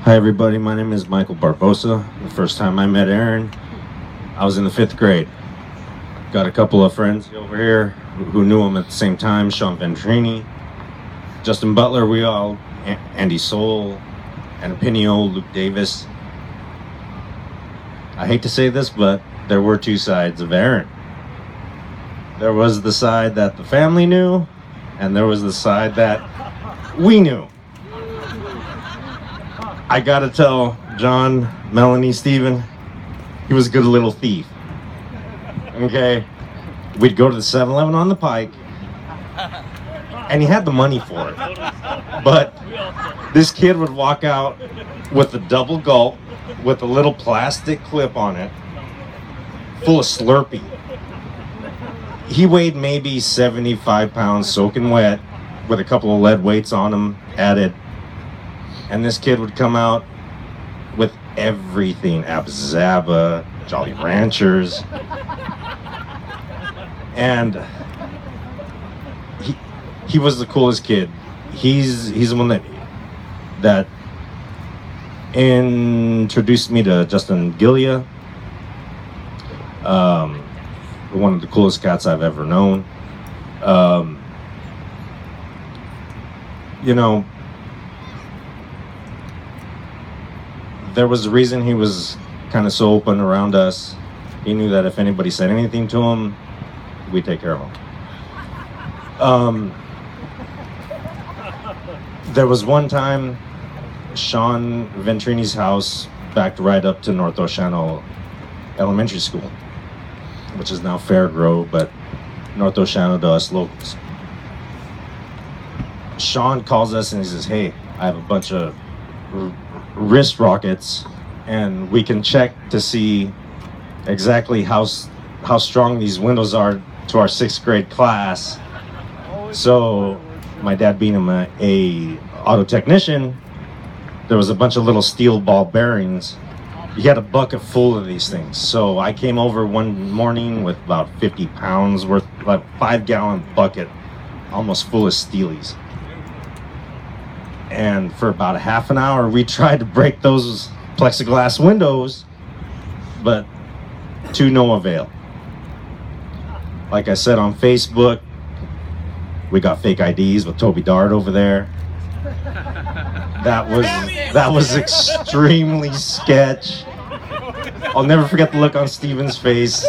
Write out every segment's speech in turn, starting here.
Hi everybody, my name is Michael Barbosa. The first time I met Aaron, I was in the 5th grade. Got a couple of friends over here who knew him at the same time, Sean Ventrini, Justin Butler, Andy Soul, Anapinio, Luke Davis. I hate to say this, but there were two sides of Aaron. There was the side that the family knew, and there was the side that we knew. I gotta tell John, Melanie, Steven, he was a good little thief. Okay? We'd go to the 7-Eleven on the Pike, and he had the money for it. But this kid would walk out with a double gulp with a little plastic clip on it, full of Slurpee. He weighed maybe 75 pounds soaking wet with a couple of lead weights on him added. And this kid would come out with everything, Abzaba, Jolly Ranchers. And he was the coolest kid. He's the one that introduced me to Justin Gillia. One of the coolest cats I've ever known. You know, there was a reason he was kind of so open around us. He knew that if anybody said anything to him, we'd take care of him. There was one time, Sean Ventrini's house backed right up to North Oceano Elementary School, which is now Fairgrove, but North Oceano to us locals. Sean calls us and he says, "Hey, I have a bunch of wrist rockets, and we can check to see exactly how strong these windows are to our 6th grade class." So my dad being a auto technician, there was a bunch of little steel ball bearings. He had a bucket full of these things. So I came over one morning with about 50 pounds worth, like 5-gallon bucket, almost full of steelies. And for about a half an hour, we tried to break those plexiglass windows, but to no avail. Like I said, on Facebook, we got fake IDs with Toby Dart over there. That was extremely sketch. I'll never forget the look on Steven's face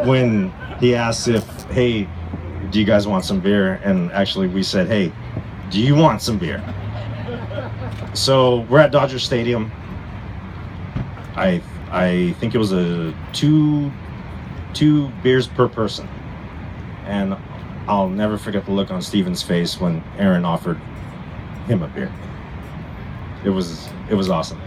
when he asked if, "Hey, do you guys want some beer?" And actually we said, "Hey, do you want some beer?" So we're at Dodger Stadium. I think it was a two beers per person. And I'll never forget the look on Steven's face when Aaron offered him a beer. It was awesome.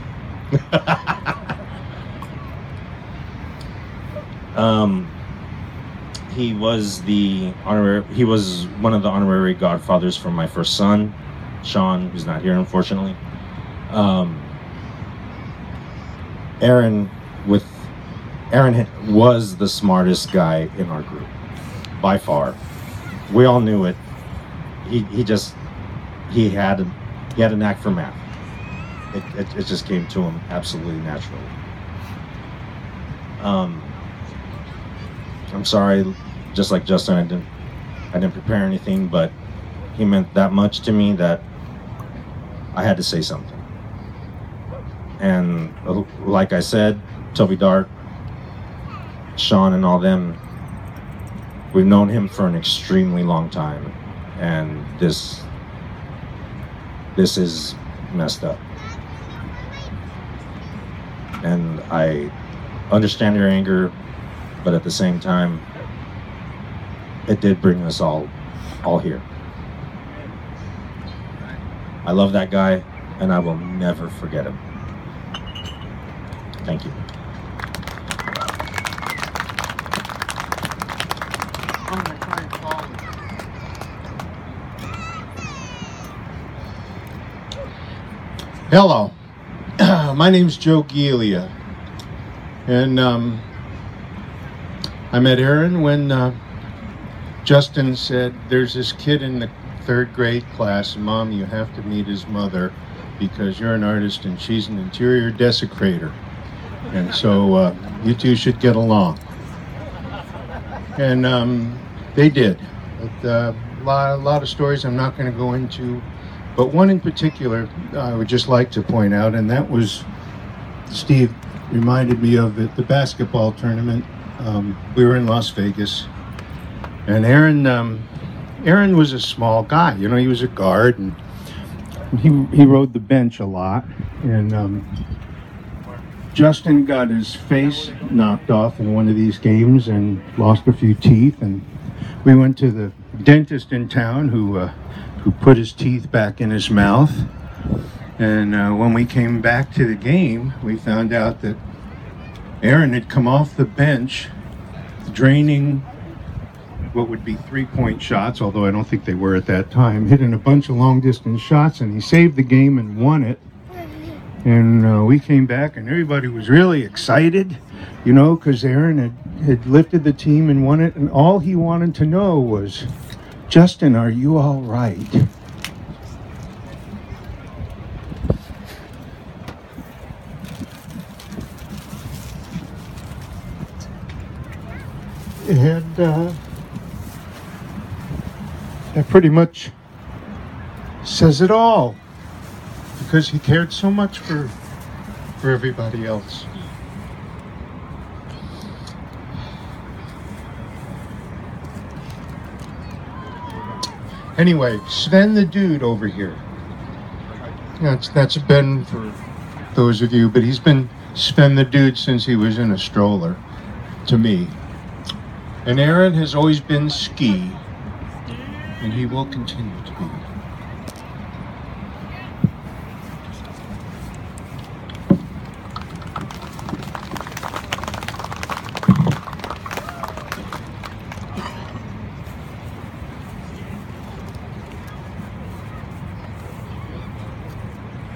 He was one of the honorary godfathers for my first son, Sean, who's not here unfortunately. Aaron was the smartest guy in our group by far. We all knew it. He had a knack for math. It just came to him absolutely naturally. I'm sorry, just like Justin, I didn't prepare anything, but he meant that much to me that I had to say something. And like I said, Toby Dart, Sean, and all them, we've known him for an extremely long time, and this is messed up. And I understand your anger, but at the same time, it did bring us all here. I love that guy, and I will never forget him. Thank you. Hello, my name's Joe Giglia, and I met Aaron when Justin said there's this kid in the third grade class, Mom, you have to meet his mother because you're an artist and she's an interior desecrator. And so you two should get along. And they did. But, a lot of stories I'm not going to go into, but one in particular I would just like to point out, and that was, Steve reminded me of it, the basketball tournament. We were in Las Vegas, and Aaron was a small guy. You know, he was a guard, and he rode the bench a lot. And Justin got his face knocked off in one of these games and lost a few teeth. And we went to the dentist in town who put his teeth back in his mouth. And when we came back to the game, we found out that Aaron had come off the bench draining what would be three-point shots, although I don't think they were at that time, hitting a bunch of long-distance shots, and he saved the game and won it. And we came back, and everybody was really excited, you know, because Aaron had lifted the team and won it, and all he wanted to know was, Justin, are you all right? And that pretty much says it all, because he cared so much for everybody else. Anyway, Sven the dude over here. That's Ben for those of you, but he's been Sven the dude since he was in a stroller to me. And Aaron has always been Ski, and he will continue to be.